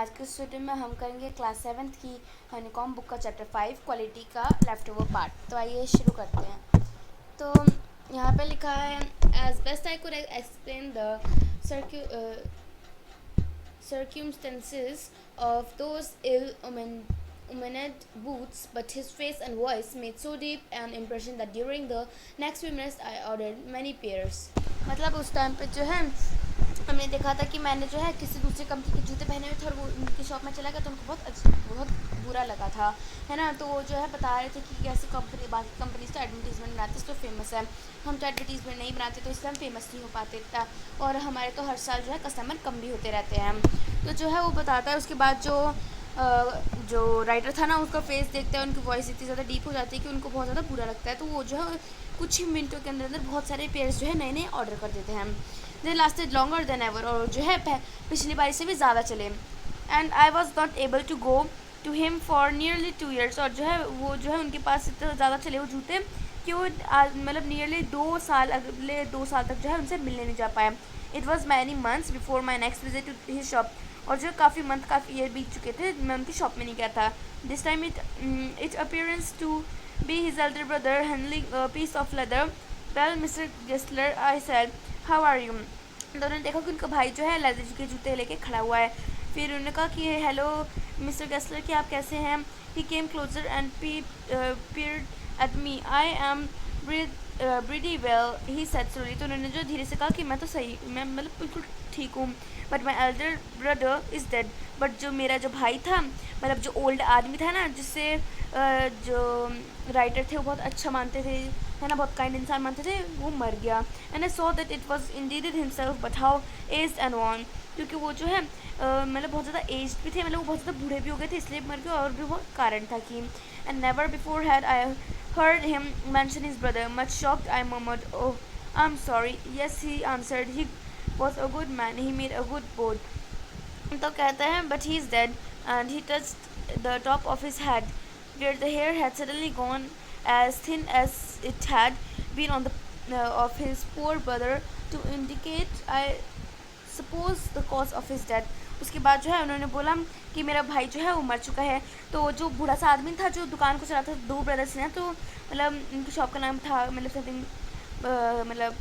आज के इस वीडियो में हम करेंगे क्लास 7th की हनीकॉम बुक का चैप्टर 5 क्वालिटी का लेफ्ट ओवर पार्ट। तो आइए शुरू करते हैं। तो यहाँ पे लिखा है as best I could explain the circumstances of those ill-omened boots, but his face and voice made so deep an impression that during the next few minutes I ordered many pairs। मतलब उस time पे जो है हमने देखा था कि मैंने जो है किसी दूसरी कंपनी के जूते पहने हुए थे और वो उनकी शॉप में चला गया तो उनको बहुत बुरा लगा था, है ना। तो वो जो है बता रहे थे कि कैसे कंपनी बाकी कंपनीज तो एडवर्टीज़मेंट बनाते तो फेमस है, हम तो एडवर्टीज़मेंट नहीं बनाते तो इसलिए हम फेमस नहीं हो पाते था, और हमारे तो हर साल जो है कस्टमर कम भी होते रहते हैं। तो जो है वो बताता है। उसके बाद जो राइटर था ना उसका फेस देखते हैं, उनकी वॉइस इतनी ज़्यादा डीप हो जाती है कि उनको बहुत ज़्यादा बुरा लगता है। तो वो जो है कुछ ही मिनटों के अंदर बहुत सारे पेयर्स जो है नए नए ऑर्डर कर देते हैं। They lasted longer than ever, और जो है पिछली बारी से भी ज़्यादा चले। And I was not able to go to him for nearly 2 years, और जो है वो जो है उनके पास इतना ज़्यादा चले वो जूते कि वो मतलब नियरली 2 साल, अगले 2 साल तक जो है उनसे मिलने नहीं जा पाया। It was many months before my next visit to his shop, और जो काफ़ी ईयर बीत चुके थे मैं उनकी शॉप में नहीं गया था। This time it appearance to be his elder brother handling piece of leather. Well mister Gessler, I said, how are you. तो उन्होंने देखा कि उनका भाई जो है लेदर के जूते लेके खड़ा हुआ है। फिर उन्होंने कहा कि हेलो मिस्टर गेस्लर, कि आप कैसे हैं। He came closer and peered at me. I am pretty well, he said slowly। तो उन्होंने जो धीरे से कहा कि मैं तो सही, मैं मतलब बिल्कुल ठीक हूँ। But my elder brother is dead, but जो मेरा जो भाई था, मतलब जो ओल्ड आदमी था ना, जिससे जो राइटर थे वो बहुत अच्छा मानते थे, है ना, बहुत काइंड इंसान मानते थे, वो मर गया। And I saw that it was Indeed himself, but how aged and one, क्योंकि वो जो है मतलब बहुत ज़्यादा एज्ड भी थे, मतलब वो बहुत ज़्यादा बूढ़े भी हो गए थे इसलिए मर गए, और भी बहुत कारण था कि। And never before had I heard him mention his brother. Much shocked, I murmured, "Oh, I'm sorry." Yes, he answered. He was a good man. He made a good boat. तो कहते हैं, but he is dead, and he touched the top of his head, where the hair had suddenly gone as thin as it had been on the of his poor brother, to indicate, I suppose, the cause of his death. उसके बाद जो है उन्होंने बोला कि मेरा भाई जो है वो मर चुका है। तो जो बूढ़ा सा आदमी था जो दुकान को चलाता था, 2 ब्रदर्स हैं, तो मतलब उनकी शॉप का नाम था मतलब समथिंग मतलब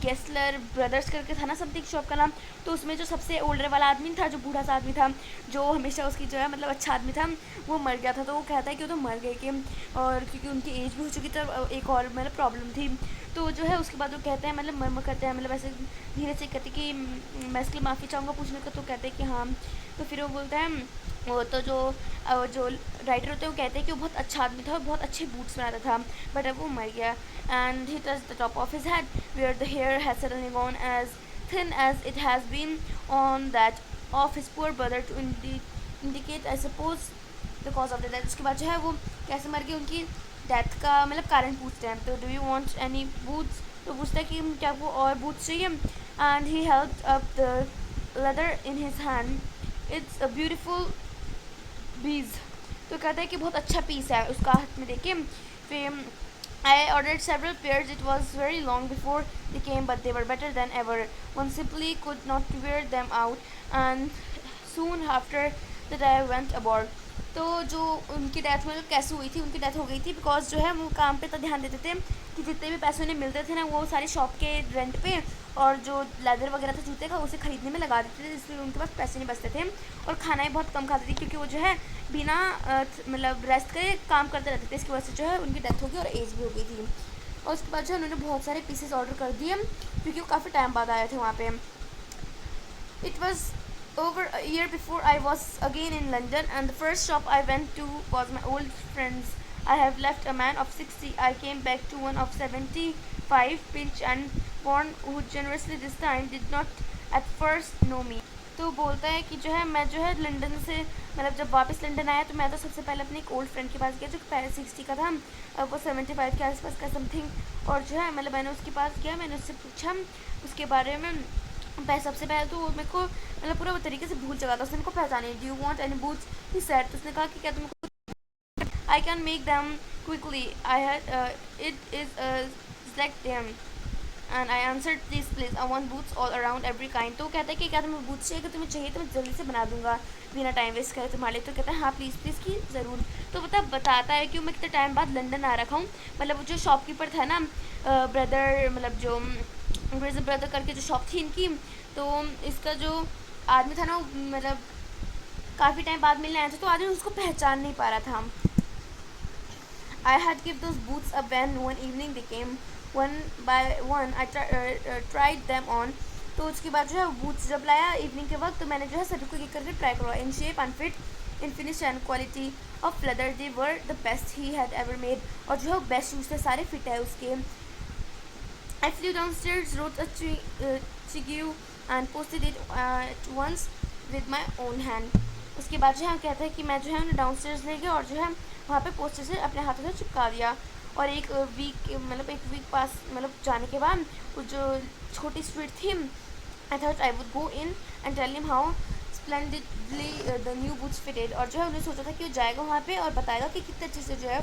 गेस्लर ब्रदर्स करके था ना समथिंग शॉप का नाम। तो उसमें जो सबसे ओल्डर वाला आदमी था, जो बूढ़ा सा आदमी था, जो हमेशा उसकी जो है मतलब अच्छा आदमी था, वो मर गया था। तो वो कहता है कि वो तो मर गए कि, और क्योंकि उनकी एज भी हो चुकी थी, एक और मतलब प्रॉब्लम थी। तो जो है उसके बाद वो कहते हैं, मतलब मर्म करते हैं, मतलब ऐसे धीरे से कहते कि मैं इसके लिए माफ़ी चाहूँगा पूछने का। तो कहते हैं कि हाँ। तो फिर वो बोलता है, वो तो जो राइटर होते हैं वो कहते हैं कि वो बहुत अच्छा आदमी था और बहुत अच्छे बूट्स बनाता था, बट अब वो मर गया। And he touch the top of his head, where the hair has suddenly gone as thin as it has been on that of his poor brother, to indicate, I suppose, the cause of the death। उसके बाद जो है वो कैसे मर गए, उनकी death का मतलब कारण पूछते हैं। तो do you want any boots, तो पूछता है कि क्या आपको और बूट्स चाहिए। And he helped up the leather in his hand, it's a beautiful बीज। तो कहता है कि बहुत अच्छा पीस है उसका हाथ में देखे। फिर I ordered several pairs. It was very long before they came, but they were better than ever. One simply could not wear them out, and soon after that I went aboard। तो जो उनकी death मतलब कैसे हुई थी, उनकी death हो गई थी बिकॉज जो है वो काम पे तो ध्यान देते थे कि जितने भी पैसे उन्हें मिलते थे ना वो सारी शॉप के रेंट पे और जो लेदर वगैरह था जूते का उसे खरीदने में लगा देते थे, जिससे उनके पास पैसे नहीं बचते थे, और खाना ही बहुत कम खाते थे क्योंकि वो जो है बिना मतलब रेस्ट करे काम करते रहते थे। इसकी वजह से जो है उनकी डेथ हो गई और एज भी हो गई थी। और उसके बाद जो उन्होंने बहुत सारे पीसेस ऑर्डर कर दिए क्योंकि वो काफ़ी टाइम बाद आए थे वहाँ पे। It was over a year before I was again in London, and the first shop I went to was my old friend's. I have left a man of 60. I came back to one of 75, pinch and born, who generously this time did not at first know me। तो बोलता है कि जो है मैं जो है London से मतलब जब वापस लंदन आया तो मैं तो सबसे पहले अपने एक ओल्ड फ्रेंड के पास गया जो पहले 60 का था, अब वो 75 के आसपास का समथिंग। और जो है मतलब मैंने उसके पास गया, मैंने उससे पूछा उसके बारे में। सबसे पहले तो मेरे को मतलब पूरा तरीके से भूल चुका था, उसने मेरे को पहचाने। Do you want any boots, he said. तो उसने कहा कि क्या तुमको, I can make them quickly, I had it is select them. And I answer please please I want boots all around every kind. तो कहता है कि क्या तुम्हें बूट्स चाहिए, अगर तुम्हें चाहिए तो मैं जल्दी से बना दूंगा बिना टाइम वेस्ट करे तुम्हारे लिए। तो कहता है हाँ प्लीज़ प्लीज़ की ज़रूर। तो बताता है कि मैं कितने टाइम बाद लंदन आ रखा हूँ। मतलब जो शॉपकीपर था ना, ब्रदर, मतलब जो ब्रदर करके जो शॉप थी इनकी, तो इसका जो आदमी था ना, मतलब काफ़ी टाइम बाद मिलने आया था, तो आदमी उसको पहचान नहीं पा रहा था। I had give those boots a when one evening they came one by one. I tried them on. तो उसके बाद जो है बूट्स जब लाया इवनिंग के वक्त, तो मैंने जो है सभी को एक करके ट्राई करवाया। In shape and fit, in finish and quality of leather they were the best he had ever made. और जो है वो बेस्ट शूज़ थे, सारे फिट है उसके। I flew downstairs, wrote a chigyu and posted it at once with my own hand. उसके बाद जो है कहता है कि मैं जो है उन्हें डाउनस्टेयर्स ले गया और जो है वहाँ पे पोस्टर से अपने हाथों से चिपका दिया। और एक वीक पास मतलब जाने के बाद वो जो छोटी स्ट्रीट थी, I thought I would go in and tell him how splendidly the new boots fitted. और जो है उन्हें सोचा था कि वो जाएगा वहाँ पे और बताएगा कि कितने अच्छे से जो है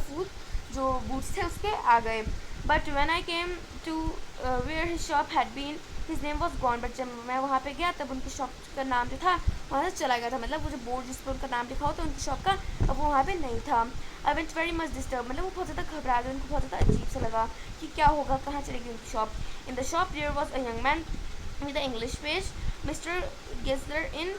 जो बूट्स थे उसके आ गए। But when I came to where his shop had been, his name was gone. But जब मैं वहाँ पे गया तब उनकी शॉप का नाम जो था वहाँ से चला गया था। मतलब वो जो बोर्ड जिस पर उनका नाम लिखा हो तो उनकी शॉप का, अब वो वहाँ पे नहीं था। I went very much disturb, मतलब वो बहुत ज़्यादा घबरा गए, उनको बहुत ज़्यादा अजीब सा लगा कि क्या होगा, कहाँ चलेगी उनकी shop. In the shop there was a young man with the English face, mister Gessler in.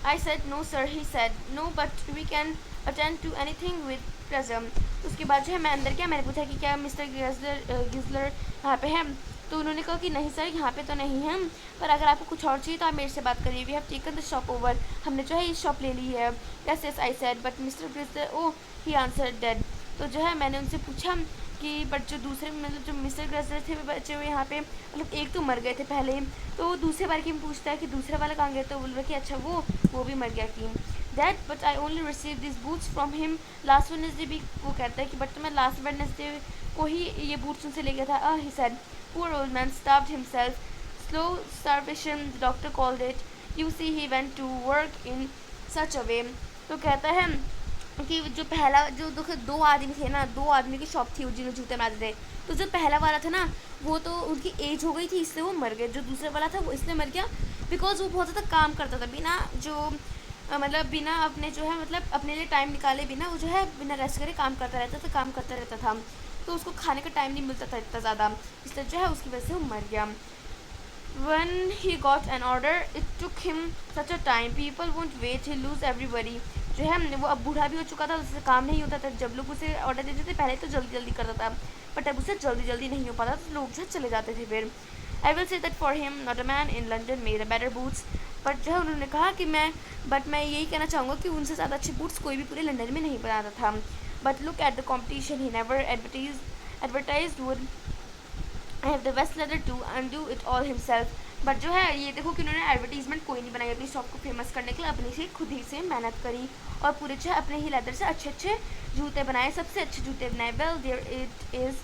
I said no sir, he said no but we can attend to anything with pleasure। तो उसके बाद जो है मैं अंदर गया, मैंने पूछा कि क्या मिस्टर गिजलर यहाँ पे है। तो उन्होंने कहा कि नहीं सर यहाँ पे तो नहीं है, पर अगर आपको कुछ और चाहिए तो आप मेरे से बात करिए। We have taken the shop over, हमने जो है ये शॉप ले ली है। Yes yes I said but mister Gizler oh he answer dead. तो जो है मैंने उनसे पूछा कि बट जो दूसरे मतलब जो मिस्टर ग्रेसलर थे बच्चे हुए यहाँ पे, मतलब एक तो मर गए थे पहले ही। तो दूसरे बार की पूछता है कि दूसरा वाला कहाँ गया, तो बोल रहा कि अच्छा वो भी मर गया कि that but I only receive this boots from him last Wednesday भी। वो कहता है कि बट मैं लास्ट वेडनेसडे को ही ये बूट्स उनसे ले गया था। He said poor old man starved himself, slow starvation the doctor called it, you see he went to work in such a way. तो कहता है कि जो पहला जो दो आदमी थे ना, दो आदमी की शॉप थी जिन्होंने जूते बनाते थे। तो जो पहला वाला था ना वो तो उनकी एज हो गई थी इसलिए वो मर गए। जो दूसरा वाला था वो इसलिए मर गया बिकॉज वो बहुत ज़्यादा काम करता था, बिना जो मतलब बिना अपने जो है मतलब अपने लिए टाइम निकाले बिना वो जो है बिना रेस्ट करे काम करता रहता था। तो उसको खाने का टाइम नहीं मिलता था इतना ज़्यादा, इसलिए जो है उसकी वजह से वो मर गया। When he got an order, it took him such a time. People won't wait. He lose everybody. जो है वो अब बूढ़ा भी हो चुका था, उससे काम नहीं होता था। जब लोग उसे ऑर्डर देते थे पहले तो जल्दी जल्दी करता था, बट अब उसे जल्दी जल्दी नहीं हो पाता तो लोग जो चले जाते थे फिर। I will say that for him not a man in London made a better boots. But जो है उन्होंने कहा कि मैं यही कहना चाहूँगा कि उनसे ज़्यादा अच्छे बूट्स कोई भी पूरे लंदन में नहीं बनाता था। But look at the competition, he never advertise would I have the best leather too and do it all himself. But जो है ये देखो कि उन्होंने एडवर्टीजमेंट कोई नहीं बनाई अपनी शॉप को फेमस करने के लिए, अपनी से खुद ही से मेहनत करी और पूरे जो है अपने ही लेदर से अच्छे अच्छे जूते बनाए, सबसे अच्छे जूते बनाए। Well there it is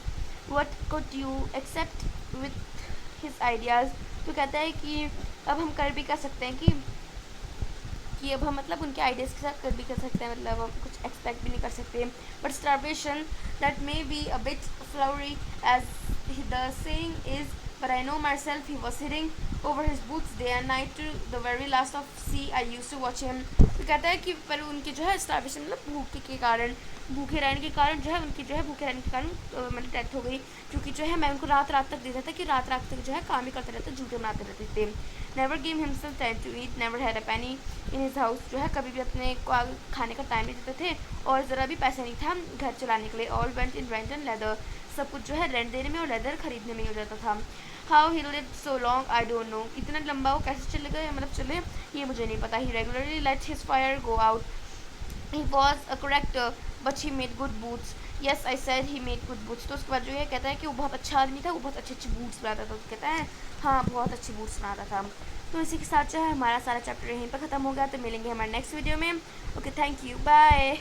what could you accept with his ideas. तो कहता है कि अब हम कर भी कर सकते हैं कि अब हम मतलब उनके आइडियाज़ के साथ कर भी कर सकते हैं, मतलब हम कुछ एक्सपेक्ट भी नहीं कर सकते। But starvation that may be a bit flowery as the saying is, but I know myself he was sitting over his boots day and night to the very last of sea I used to watch him। तो कहता है कि पर उनकी जो है starvation मतलब भूखे रहने के कारण जो है उनकी जो है भूखे रहने के कारण मतलब डेथ हो गई, क्योंकि जो है मैं उनको रात तक देता था कि रात तक जो है काम ही करते रहते, जूते बनाते रहते थे। Never give himself time to eat, never had a penny in his house. जो है कभी भी अपने खाने का टाइम नहीं देते थे और ज़रा भी पैसा नहीं था घर चलाने के लिए। All went in rent and leather, सब कुछ जो है रेंट देने में और लेदर खरीदने में ही हो जाता था। How he lived so long I don't know, इतना लंबा वो कैसे चले गए मतलब चले ये मुझे नहीं पता। He regularly let his fire go out, he was a character but he made good boots. Yes I said he made good boots. तो उसके बाद जो है कहता है कि वो बहुत अच्छा आदमी था, वो बहुत अच्छे अच्छे बूट्स बनाता था। तो कहता है हाँ बहुत अच्छे बूट्स बनाता था। तो इसी के साथ जो है हमारा सारा चैप्टर यहीं पर ख़त्म हो गया। तो मिलेंगे हमारे नेक्स्ट वीडियो में। Okay thank you bye.